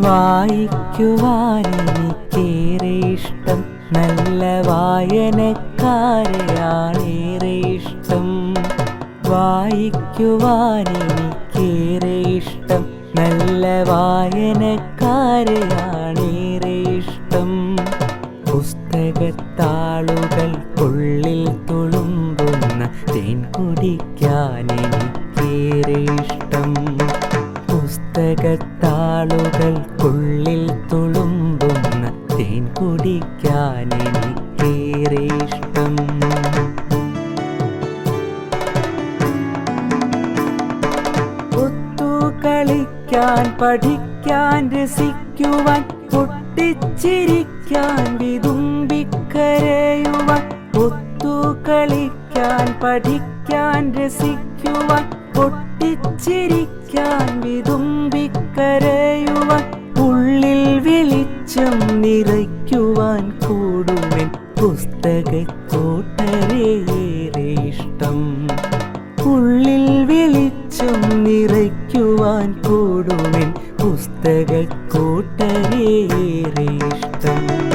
വായിക്കുവാൻ എനിക്കേറെ ഇഷ്ടം, നല്ല വായനക്കാരെയാണേറെ ഇഷ്ടം. വായിക്കുവാൻ എനിക്കേറെ ഇഷ്ടം, നല്ല വായനക്കാരെയാണേറെ ഇഷ്ടം. പുസ്തകത്താളുകൾക്കുള്ളിൽ തുളുമ്പുന്ന തേൻ കുടിക്കാൻ എനിക്കേറെ ഇഷ്ടം. പുസ്തകത്താളുകൾക്കുള്ളിൽ തുളുമ്പുന്ന തേൻ കുടിക്കാൻ എനിക്കേറെ ഇഷ്ടം. ഒത്തുകളിക്കാൻ, പഠിക്കാൻ, രസിക്കുവാൻ, പൊട്ടിച്ചിരിക്കാൻ, വിതുമ്പിക്കരയുവാൻ. ഒത്തുകളിക്കാൻ, പഠിക്കാൻ, രസിക്കുവാൻ, പൊട്ടിച്ചിരിക്കാൻ, വിതുമ്പിക്കരയുവാൻ. ഉള്ളിൽ വെളിച്ചം നിറയ്ക്കുവാൻ കൂടുമെൻ പുസ്തകക്കൂട്ടരേറെ ഇഷ്ടം. ഉള്ളിൽ വെളിച്ചം നിറയ്ക്കുവാൻ കൂടുമെൻ പുസ്തകക്കൂട്ടരേറെ ഇഷ്ടം.